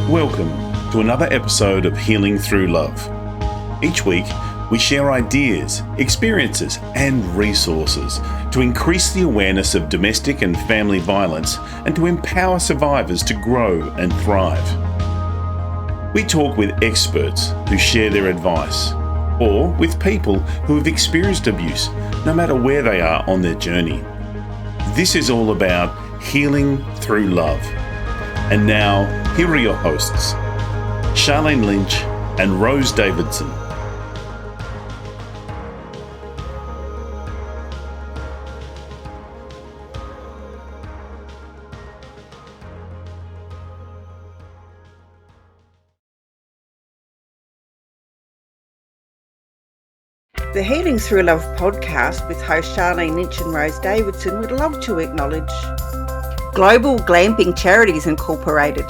Welcome to another episode of Healing Through Love. Each week, we share ideas, experiences, and resources to increase the awareness of domestic and family violence and to empower survivors to grow and thrive. We talk with experts who share their advice, or with people who have experienced abuse, no matter where they are on their journey. This is all about healing through love. And now, here are your hosts, Charlene Lynch and Rose Davidson. The Healing Through Love podcast with host Charlene Lynch and Rose Davidson would love to acknowledge Global Glamping Charities Incorporated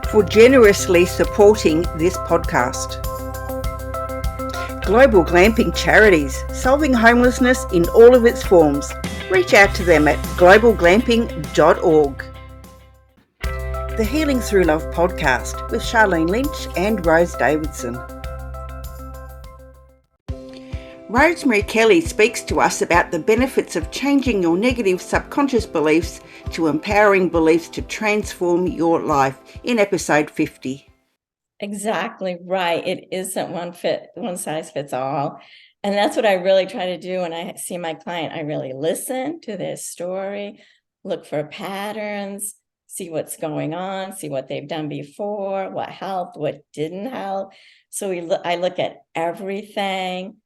for generously supporting this podcast. Global Glamping Charities, solving homelessness in all of its forms. Reach out to them at globalglamping.org. The Healing Through Love podcast with Charlene Lynch and Rose Davidson. Rosemary Kelly speaks to us about the benefits of changing your negative subconscious beliefs to empowering beliefs to transform your life in episode 50. Exactly right. It isn't one size fits all. And that's what I really try to do when I see my client. I really listen to their story, look for patterns, see what's going on, see what they've done before, what helped, what didn't help. So I look at everything.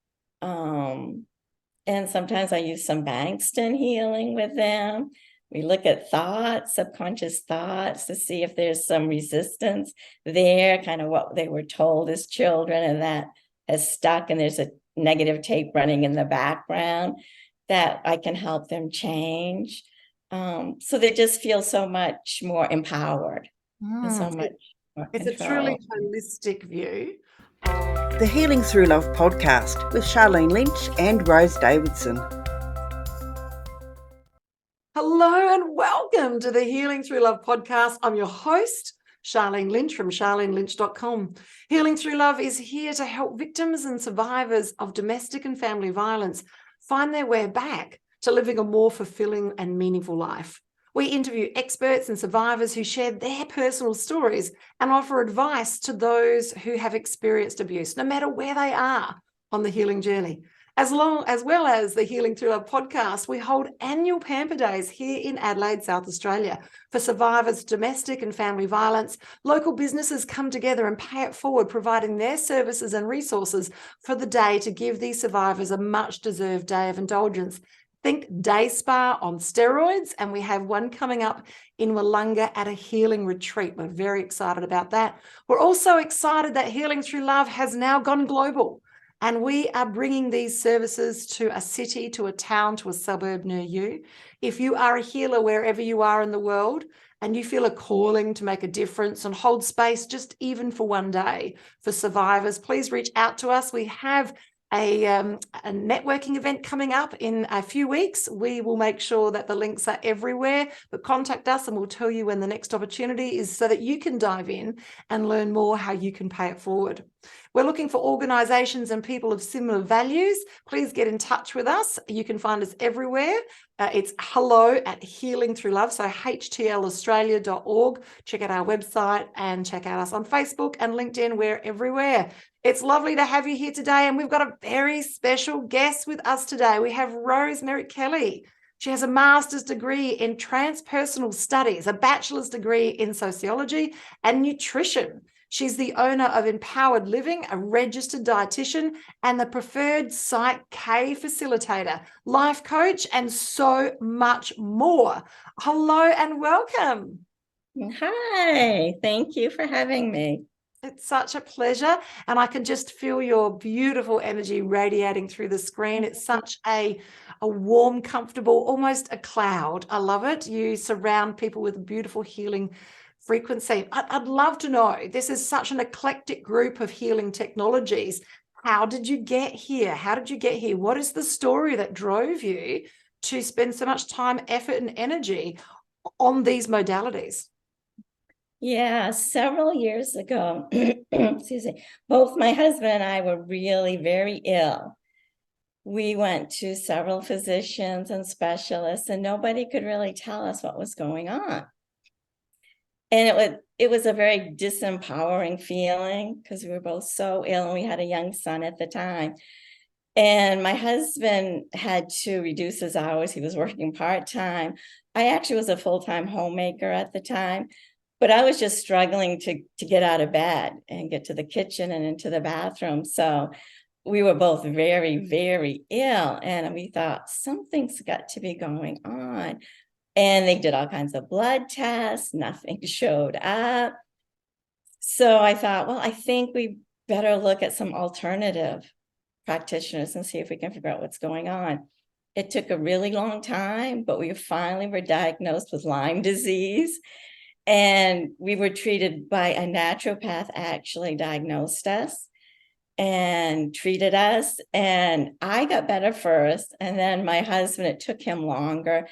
And sometimes I use some Bengston healing with them. We look at thoughts, subconscious thoughts, to see if there's some resistance there, kind of what they were told as children, and that has stuck, and there's a negative tape running in the background that I can help them change. So they just feel so much more empowered and so much more It's control. a truly holistic view. The Healing Through Love podcast with Charlene Lynch and Rose Davidson. Hello and welcome to the Healing Through Love podcast. I'm your host, Charlene Lynch from charlenelynch.com. Healing Through Love is here to help victims and survivors of domestic and family violence find their way back to living a more fulfilling and meaningful life. We interview experts and survivors who share their personal stories and offer advice to those who have experienced abuse, no matter where they are on the healing journey. As well as the Healing Through Love podcast, we hold annual Pamper Days here in Adelaide, South Australia. For survivors of domestic and family violence, local businesses come together and pay it forward, providing their services and resources for the day to give these survivors a much-deserved day of indulgence. Think day spa on steroids, and we have one coming up in Wollonga at a healing retreat. We're very excited about that. We're also excited that Healing Through Love has now gone global, and we are bringing these services to a city, to a town, to a suburb near you. If you are a healer wherever you are in the world and you feel a calling to make a difference and hold space just even for one day for survivors, please reach out to us. We have a networking event coming up in a few weeks. We will make sure that the links are everywhere, but contact us and we'll tell you when the next opportunity is so that you can dive in and learn more how you can pay it forward. We're looking for organisations and people of similar values. Please get in touch with us. You can find us everywhere. It's hello@healingthroughlove, so htlaustralia.org. Check out our website and check out us on Facebook and LinkedIn. We're everywhere. It's lovely to have you here today, and we've got a very special guest with us today. We have Rosemary Kelly. She has a master's degree in transpersonal studies, a bachelor's degree in sociology and nutrition. She's the owner of Empowered Living, a registered dietitian, and the preferred PSYCH-K facilitator, life coach, and so much more. Hello and welcome. Hi, thank you for having me. It's such a pleasure, and I can just feel your beautiful energy radiating through the screen. It's such a warm, comfortable, almost a cloud. I love it. You surround people with beautiful healing frequency. I'd love to know, this is such an eclectic group of healing technologies. How did you get here? How did you get here? What is the story that drove you to spend so much time, effort, and energy on these modalities? Yeah, several years ago, excuse me, both my husband and I were really very ill. We went to several physicians and specialists, and nobody could really tell us what was going on. And it was a very disempowering feeling because we were both so ill, and we had a young son at the time. And my husband had to reduce his hours. He was working part-time. I actually was a full-time homemaker at the time, but I was just struggling to get out of bed and get to the kitchen and into the bathroom. So we were both very, very ill, and we thought something's got to be going on. And they did all kinds of blood tests. Nothing showed up. So I thought, well, I think we better look at some alternative practitioners and see if we can figure out what's going on. It took a really long time, but we finally were diagnosed with Lyme disease. And we were treated by a naturopath, actually diagnosed us and treated us. And I got better first. And then my husband, it took him longer.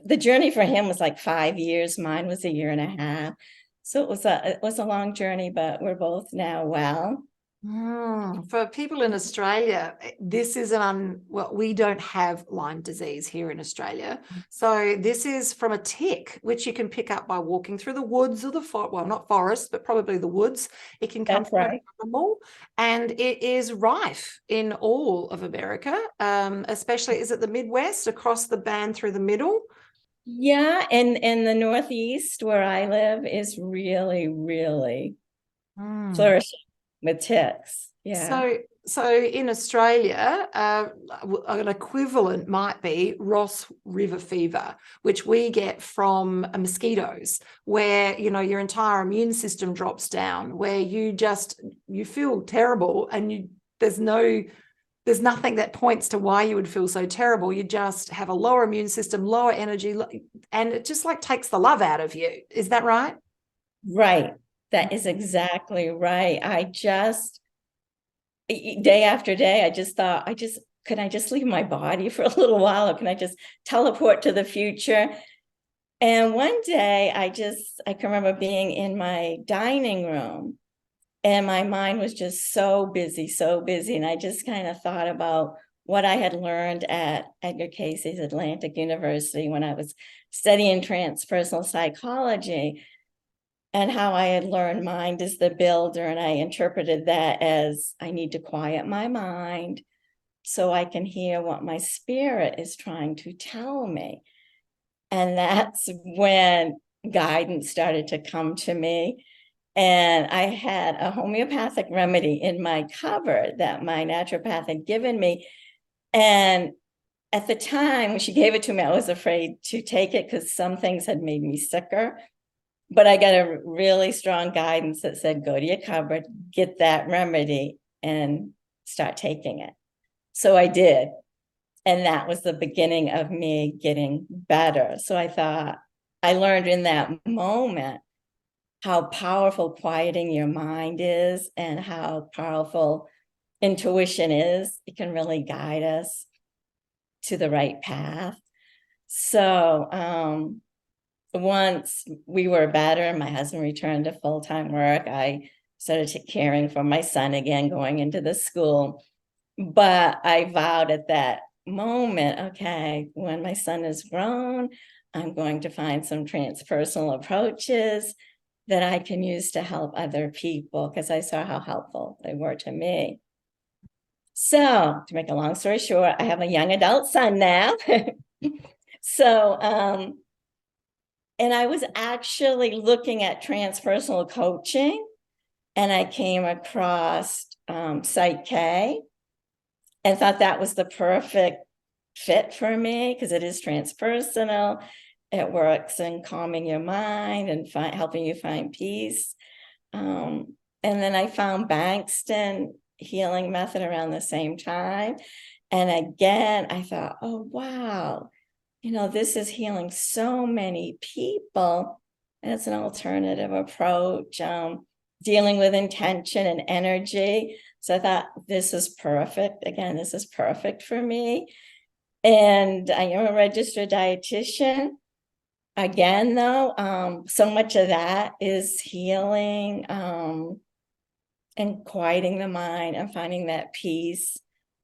The journey for him was like 5 years. Mine was a year and a half. So it was a long journey, but we're both now well. For people in Australia, this is well, we don't have Lyme disease here in Australia. So this is from a tick, which you can pick up by walking through the woods or well, not forest, but probably the woods. It can come from an animal, and it is rife in all of America, especially, is it the Midwest, across the band through the middle? Yeah, and in the Northeast where I live is really, really flourishing with ticks. Yeah. So in Australia, an equivalent might be Ross River fever, which we get from mosquitoes, where, you know, your entire immune system drops down, where you feel terrible, and there's nothing that points to why you would feel so terrible. You just have a lower immune system, lower energy, and it just like takes the love out of you. Is that right? Right. That is exactly right. Day after day, I just thought, can I just leave my body for a little while, or can I just teleport to the future? And one day I can remember being in my dining room, and my mind was just so busy. And I just kind of thought about what I had learned at Edgar Cayce's Atlantic University when I was studying transpersonal psychology, and how I had learned mind is the builder. And I interpreted that as I need to quiet my mind so I can hear what my spirit is trying to tell me. And that's when guidance started to come to me. And I had a homeopathic remedy in my cupboard that my naturopath had given me. And at the time when she gave it to me, I was afraid to take it because some things had made me sicker. But I got a really strong guidance that said, go to your cupboard, get that remedy, and start taking it. So I did. And that was the beginning of me getting better. So I thought, I learned in that moment how powerful quieting your mind is, and how powerful intuition is. It can really guide us to the right path. So once we were better and my husband returned to full-time work, I started caring for my son again, going into the school. But I vowed at that moment, okay, when my son is grown, I'm going to find some transpersonal approaches that I can use to help other people, because I saw how helpful they were to me. So to make a long story short, I have a young adult son now. And I was actually looking at transpersonal coaching, and I came across PSYCH-K and thought that was the perfect fit for me, because it is transpersonal. It works in calming your mind and helping you find peace. And then I found Bengston healing method around the same time. And again, I thought, oh, wow, you know, this is healing so many people. And it's an alternative approach, dealing with intention and energy. So I thought, this is perfect. Again, this is perfect for me. And I am a registered dietitian. again, though, so much of that is healing and quieting the mind and finding that peace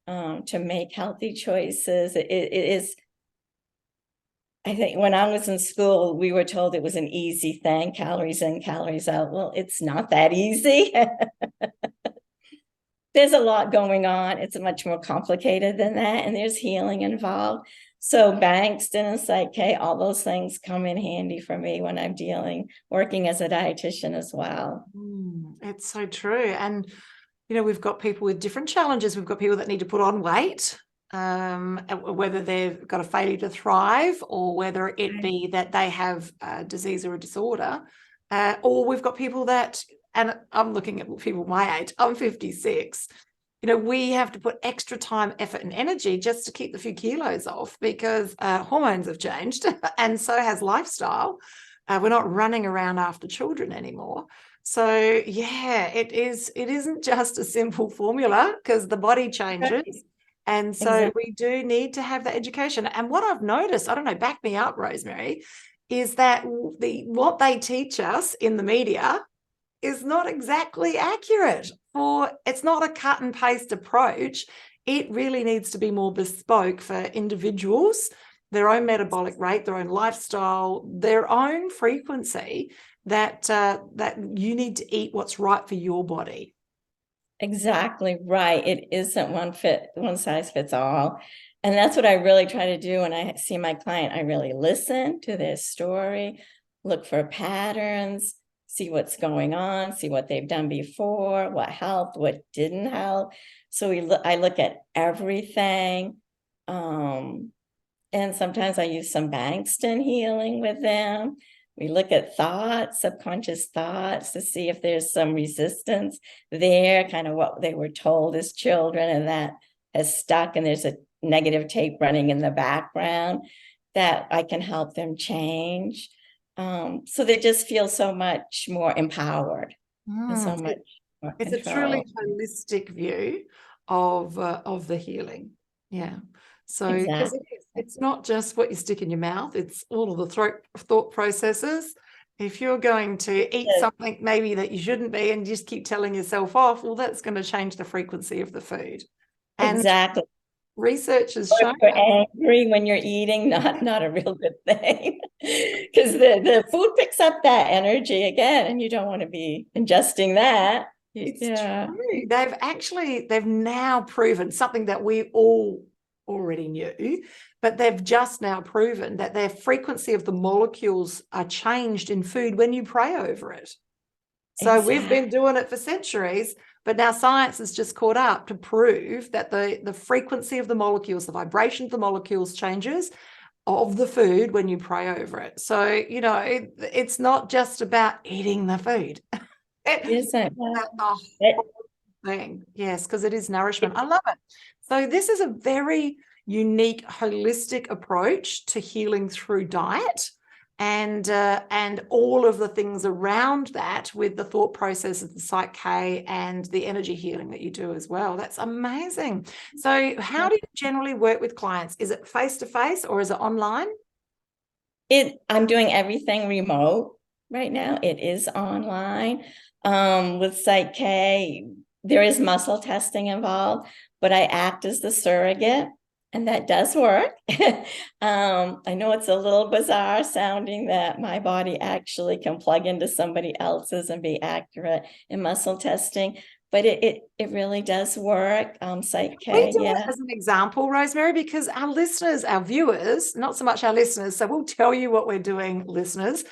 to make healthy choices. It is, I think when I was in school, we were told it was an easy thing, calories in, calories out. Well, it's not that easy. There's a lot going on. It's much more complicated than that. And there's healing involved. So Bengston and PSYCH-K, all those things come in handy for me when I'm working as a dietitian as well. It's so true. And, we've got people with different challenges. We've got people that need to put on weight, whether they've got a failure to thrive or whether it be that they have a disease or a disorder. Or we've got people that, and I'm looking at people my age, I'm 56. We have to put extra time, effort, and energy just to keep the few kilos off because hormones have changed and so has lifestyle. We're not running around after children anymore. So, yeah, it isn't just a simple formula because the body changes. And so we do need to have that education. And what I've noticed, I don't know, back me up, Rosemary, is that what they teach us in the media is not exactly accurate. It's not a cut and paste approach. It really needs to be more bespoke for individuals, their own metabolic rate, their own lifestyle, their own frequency, that you need to eat what's right for your body. Exactly right. It isn't one size fits all. And that's what I really try to do when I see my client. I really listen to their story, look for patterns, see what's going on, see what they've done before, what helped, what didn't help. So I look at everything. And sometimes I use some Bengston healing with them. We look at thoughts, subconscious thoughts, to see if there's some resistance there, kind of what they were told as children, and that has stuck, and there's a negative tape running in the background that I can help them change. So they just feel so much more empowered and so much more It's control. a truly holistic view of the healing. Yeah. So Exactly. it's not just what you stick in your mouth, it's all of the thought processes. If you're going to eat something maybe that you shouldn't be and just keep telling yourself off, well, that's going to change the frequency of the food. And Exactly. research has Or shown if you're angry when you're eating, not a real good thing, because the food picks up that energy again, and you don't want to be ingesting that. It's true. They've now proven something that we all already knew, but they've just now proven that their frequency of the molecules are changed in food when you pray over it. So we've been doing it for centuries, but now science has just caught up to prove that the frequency of the molecules, the vibration of the molecules changes of the food when you pray over it. So, it's not just about eating the food. It's about the whole thing. Yes, because it is nourishment. I love it. So this is a very unique, holistic approach to healing through diet. And all of the things around that with the thought process of the PSYCH-K and the energy healing that you do as well. That's amazing. So how do you generally work with clients? Is it face-to-face or is it online? I'm doing everything remote right now. It is online. With PSYCH-K, there is muscle testing involved, but I act as the surrogate. And that does work. I know it's a little bizarre sounding that my body actually can plug into somebody else's and be accurate in muscle testing, but it really does work. PSYCH-K, we do it as an example, Rosemary, because our listeners, our viewers, not so much our listeners, so we'll tell you what we're doing, listeners.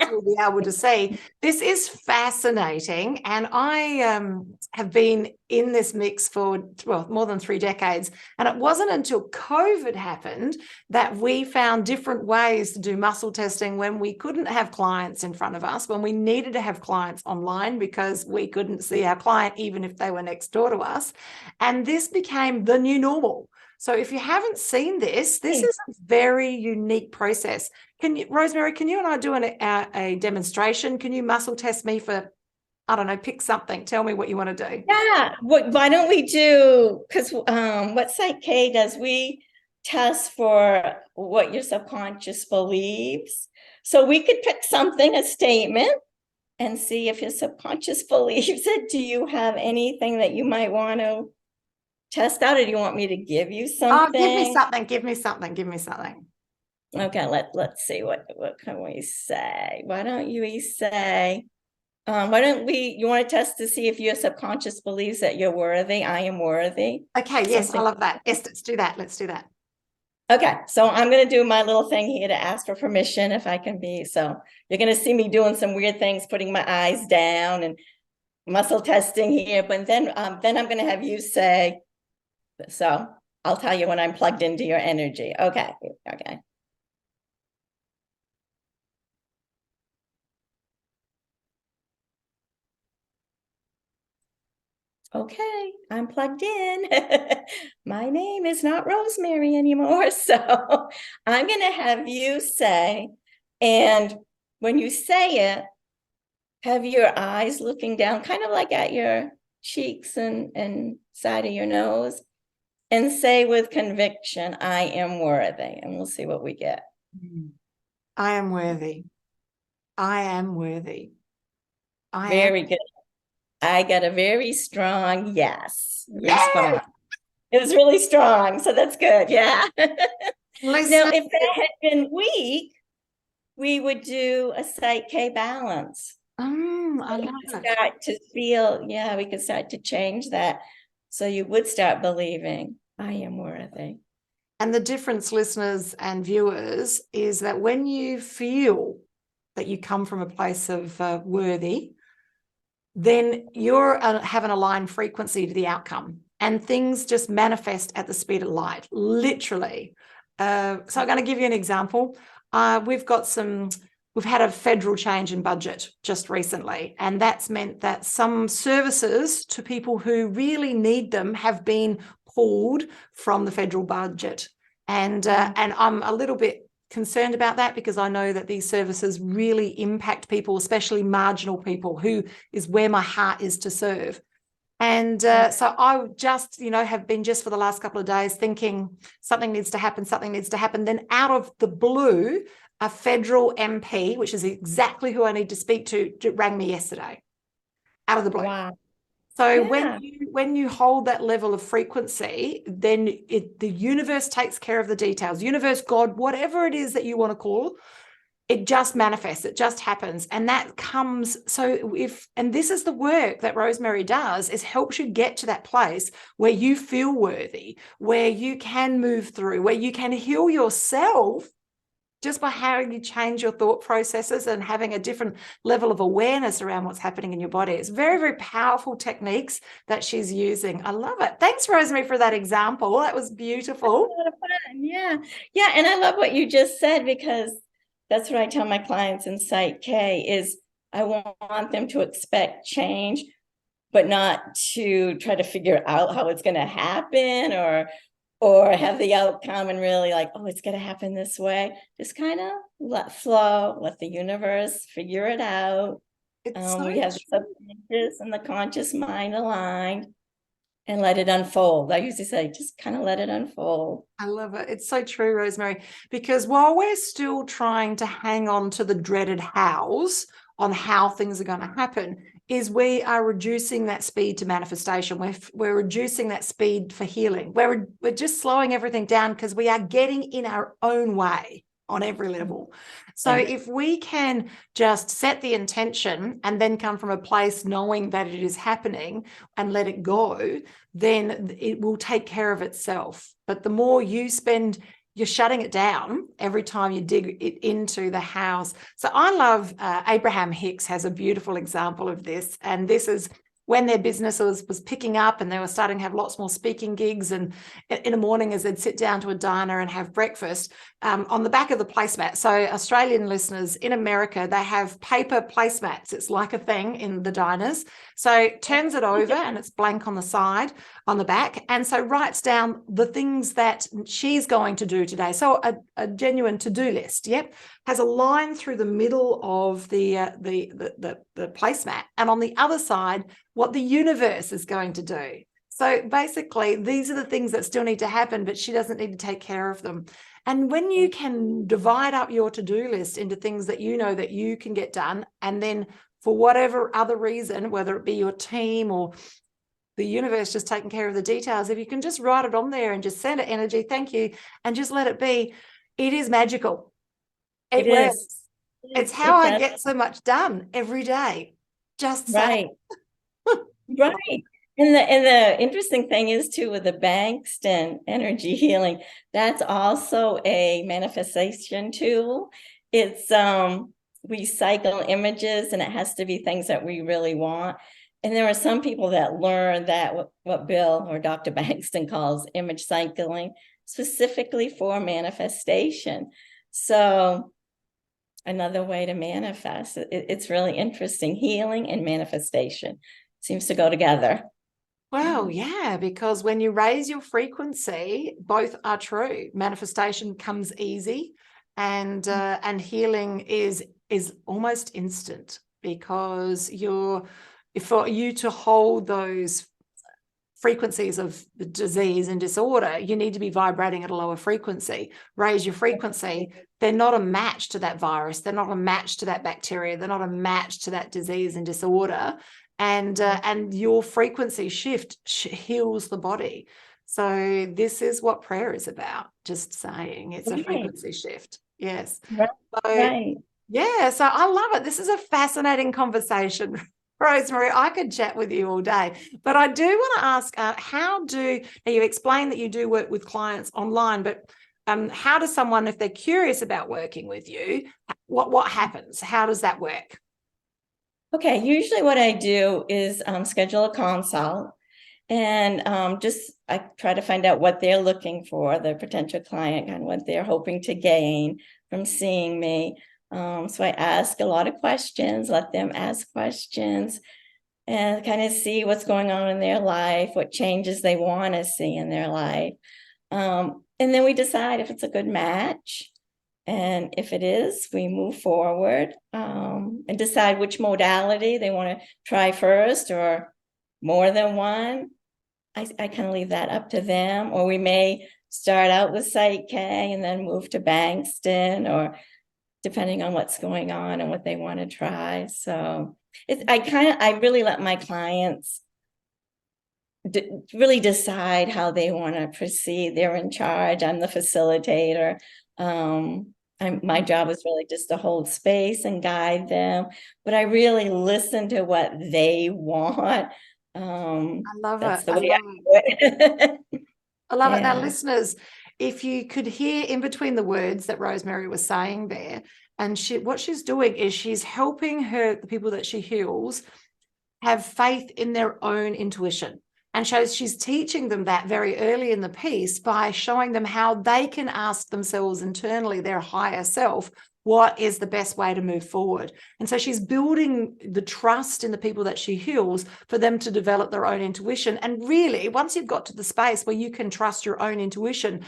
Will be able to see. This is fascinating, and I have been in this mix for more than 3 decades, and it wasn't until COVID happened that we found different ways to do muscle testing when we couldn't have clients in front of us, when we needed to have clients online because we couldn't see our client even if they were next door to us, and this became the new normal. So if you haven't seen this is a very unique process. Rosemary, can you and I do a demonstration? Can you muscle test me for, I don't know, pick something. Tell me what you want to do. Yeah. Why don't we do, because what PSYCH-K does, we test for what your subconscious believes. So we could pick something, a statement, and see if your subconscious believes it. Do you have anything that you might want to test out, or do you want me to give you something? Oh, give me something. Okay, let's see, what can we say? Why don't you say, you want to test to see if your subconscious believes that you're worthy? I am worthy. Okay, yes, I love that. Yes, let's do that. Okay, so I'm going to do my little thing here to ask for permission if I can be. So you're going to see me doing some weird things, putting my eyes down and muscle testing here. But then I'm going to have you say, so I'll tell you when I'm plugged into your energy. Okay. Okay, I'm plugged in. My name is not Rosemary anymore. So I'm going to have you say, and when you say it, have your eyes looking down, kind of like at your cheeks and side of your nose, and say with conviction, I am worthy. And we'll see what we get. I am worthy. I am worthy. Very good. I got a very strong yes response. It was really strong, so that's good. Yeah. Now, if that had been weak, we would do a PSYCH-K balance. I love it. Start to feel, we could start to change that. So you would start believing, I am worthy. And the difference, listeners and viewers, is that when you feel that you come from a place of worthy, then you're have an aligned frequency to the outcome, and things just manifest at the speed of light, literally. So I'm going to give you an example. We've had a federal change in budget just recently, and that's meant that some services to people who really need them have been pulled from the federal budget. And I'm a little bit concerned about that, because I know that these services really impact people, especially marginal people, who is where my heart is to serve. And so I just, have been just for the last couple of days thinking something needs to happen. Then out of the blue, a federal MP, which is exactly who I need to speak to, rang me yesterday, out of the blue. Wow. So when you hold that level of frequency, then the universe takes care of the details. Universe, God, whatever it is that you want to call, it just manifests, it just happens. And that comes, and this is the work that Rosemary does, is helps you get to that place where you feel worthy, where you can move through, where you can heal yourself just by how you change your thought processes and having a different level of awareness around what's happening in your body. It's very, very powerful techniques that she's using. I love it. Thanks, Rosemary, for that example. That was beautiful. A lot of fun. Yeah. And I love what you just said, because that's what I tell my clients in PSYCH-K is I want them to expect change, but not to try to figure out how it's going to happen or have the outcome and really like, oh, it's going to happen this way. Just kind of let flow, let the universe figure it out. We have the subconscious and the conscious mind aligned, and let it unfold. I usually say, just kind of let it unfold. I love it. It's so true, Rosemary, because while we're still trying to hang on to the dreaded hows on how things are going to happen, is we are reducing that speed to manifestation. We're reducing that speed for healing. We're just slowing everything down because we are getting in our own way on every level. So if we can just set the intention and then come from a place knowing that it is happening and let it go, then it will take care of itself. But the more you spend, you're shutting it down every time you dig it into the house. So I love Abraham Hicks has a beautiful example of this. And this is when their business was picking up and they were starting to have lots more speaking gigs. And in the morning, as they'd sit down to a diner and have breakfast, on the back of the placemat. So Australian listeners, in America, they have paper placemats. It's like a thing in the diners. So turns it over and it's blank on the side, on the back. And so writes down the things that she's going to do today. So a genuine to-do list, has a line through the middle of the placemat. And on the other side, what the universe is going to do. So basically, these are the things that still need to happen, but she doesn't need to take care of them. And when you can divide up your to-do list into things that you know that you can get done, and then for whatever other reason, whether it be your team or the universe just taking care of the details, if you can just write it on there and just send it energy, thank you, and just let it be, it is magical. It works. is. It's how I get so much done every day. Just right. Right. And the interesting thing is too, with the Bengston energy healing, that's also a manifestation tool. It's we cycle images, and it has to be things that we really want. And there are some people that learn that what Bill or Dr. Bengston calls image cycling, specifically for manifestation. So another way to manifest, it's really interesting. Healing and manifestation seems to go together. Well, yeah, because when you raise your frequency, both are true. Manifestation comes easy, and healing is almost instant, because for you to hold those frequencies of the disease and disorder, you need to be vibrating at a lower frequency. Raise your frequency. They're not a match to that virus. They're not a match to that bacteria. They're not a match to that disease and disorder. And your frequency shift heals the body. So this is what prayer is about. Just saying, it's a frequency shift. Yes. Right. Yeah. So I love it. This is a fascinating conversation, Rosemary. I could chat with you all day, but I do want to ask, now you explained that you do work with clients online, but how does someone, if they're curious about working with you, what happens? How does that work? Okay, usually what I do is schedule a consult, and I try to find out what they're looking for, the potential client, and what they're hoping to gain from seeing me. So I ask a lot of questions, let them ask questions, and kind of see what's going on in their life, what changes they want to see in their life. And then we decide if it's a good match. And if it is, we move forward and decide which modality they want to try first, or more than one. I kind of leave that up to them. Or we may start out with PSYCH-K and then move to Bengston, or depending on what's going on and what they want to try. So I really let my clients really decide how they want to proceed. They're in charge. I'm the facilitator. My job is really just to hold space and guide them, but I really listen to what they want. I love it. I love it. Now, listeners, if you could hear in between the words that Rosemary was saying there, and what she's doing is she's helping the people that she heals have faith in their own intuition. And she's teaching them that very early in the piece by showing them how they can ask themselves internally, their higher self, what is the best way to move forward. And so she's building the trust in the people that she heals for them to develop their own intuition. And really, once you've got to the space where you can trust your own intuition,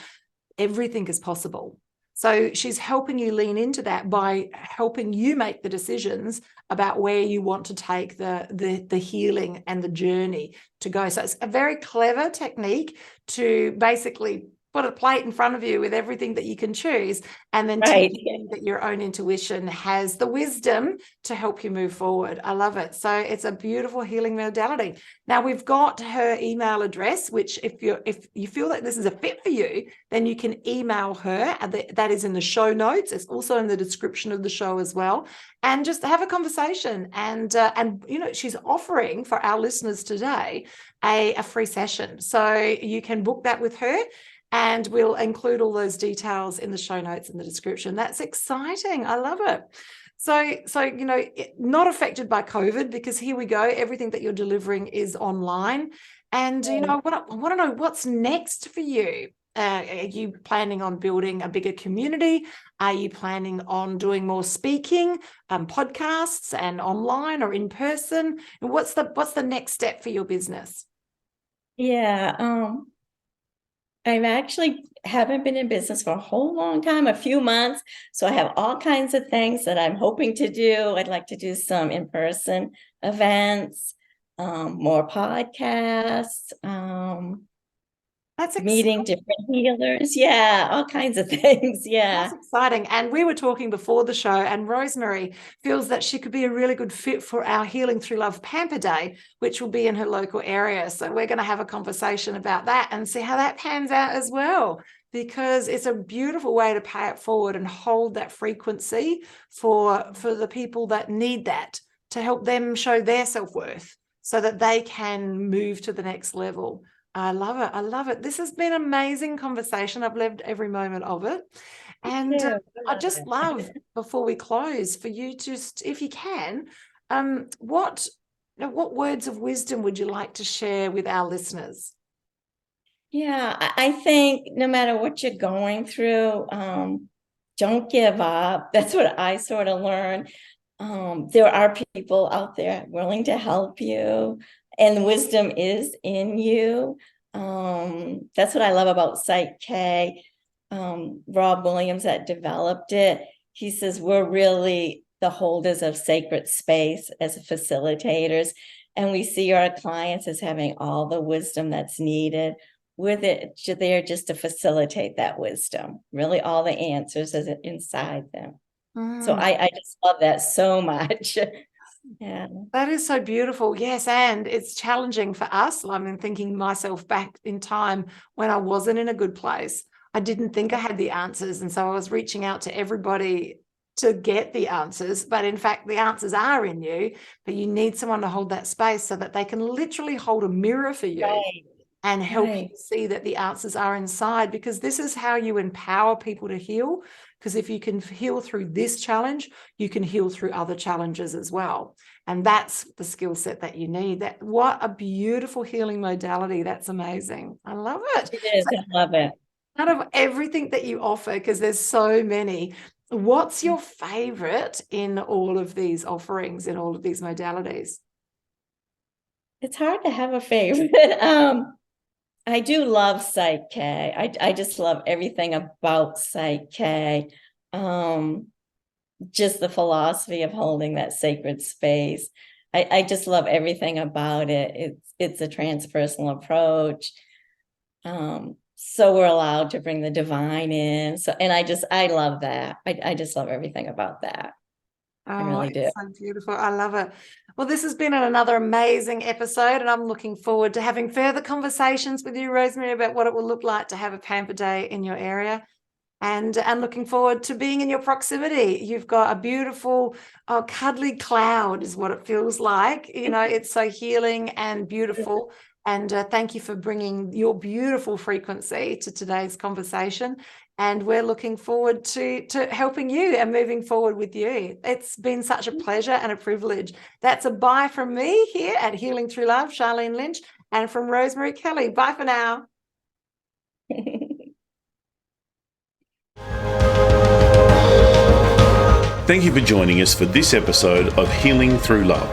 everything is possible. So she's helping you lean into that by helping you make the decisions about where you want to take the healing and the journey to go. So it's a very clever technique to basically put a plate in front of you with everything that you can choose, and then teach you that your own intuition has the wisdom to help you move forward. I love it. So it's a beautiful healing modality. Now, we've got her email address, which if you feel that this is a fit for you, then you can email her. That is in the show notes. It's also in the description of the show as well. And just have a conversation. And she's offering for our listeners today a free session. So you can book that with her, and we'll include all those details in the show notes in the description. That's exciting. I love it. So not affected by COVID, because here we go. Everything that you're delivering is online. And, I want to know what's next for you. Are you planning on building a bigger community? Are you planning on doing more speaking, podcasts, and online or in person? And what's the next step for your business? Yeah. I actually haven't been in business for a whole long time, a few months. So I have all kinds of things that I'm hoping to do. I'd like to do some in-person events. more podcasts, That's meeting different healers. Yeah, all kinds of things. Yeah. That's exciting. And we were talking before the show, and Rosemary feels that she could be a really good fit for our Healing Through Love Pamper Day, which will be in her local area. So we're going to have a conversation about that and see how that pans out as well, because it's a beautiful way to pay it forward and hold that frequency for the people that need that, to help them show their self-worth so that they can move to the next level. I love it. I love it. This has been an amazing conversation. I've loved every moment of it. And I just love, before we close, for you just, if you can, what words of wisdom would you like to share with our listeners? Yeah, I think no matter what you're going through, don't give up. That's what I sort of learned. There are people out there willing to help you, and wisdom is in you. That's what I love about PSYCH-K. Rob Williams that developed it, he says we're really the holders of sacred space as facilitators, and we see our clients as having all the wisdom that's needed. We're there just to facilitate that wisdom. Really, all the answers is inside them. So I just love that so much. Yeah, that is so beautiful. Yes, and it's challenging for us. I'm thinking myself back in time when I wasn't in a good place. I didn't think I had the answers, and so I was reaching out to everybody to get the answers. But in fact, the answers are in you, but you need someone to hold that space so that they can literally hold a mirror for you. right. And help Right. you see that the answers are inside, because this is how you empower people to heal. Because if you can heal through this challenge, you can heal through other challenges as well. And that's the skill set that you need. What a beautiful healing modality. That's amazing. I love it. It is. I love it. Out of everything that you offer, because there's so many, what's your favorite in all of these offerings, in all of these modalities? It's hard to have a favorite. I do love PSYCH-K. I just love everything about PSYCH-K. Just the philosophy of holding that sacred space. I just love everything about it. It's a transpersonal approach. So we're allowed to bring the divine in. And I love that. I just love everything about that. I really do. It's so beautiful. I love it. Well, this has been another amazing episode, and I'm looking forward to having further conversations with you, Rosemary, about what it will look like to have a Pamper Day in your area, and looking forward to being in your proximity. You've got a beautiful, cuddly cloud is what it feels like. You know, it's so healing and beautiful. And thank you for bringing your beautiful frequency to today's conversation. And we're looking forward to helping you and moving forward with you. It's been such a pleasure and a privilege. That's a bye from me here at Healing Through Love, Charlene Lynch, and from Rosemary Kelly. Bye for now. Thank you for joining us for this episode of Healing Through Love.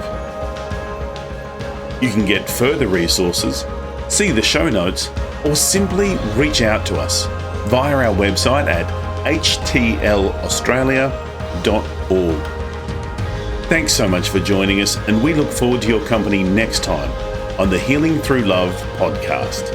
You can get further resources, see the show notes, or simply reach out to us via our website at htlaustralia.org. Thanks so much for joining us, and we look forward to your company next time on the Healing Through Love podcast.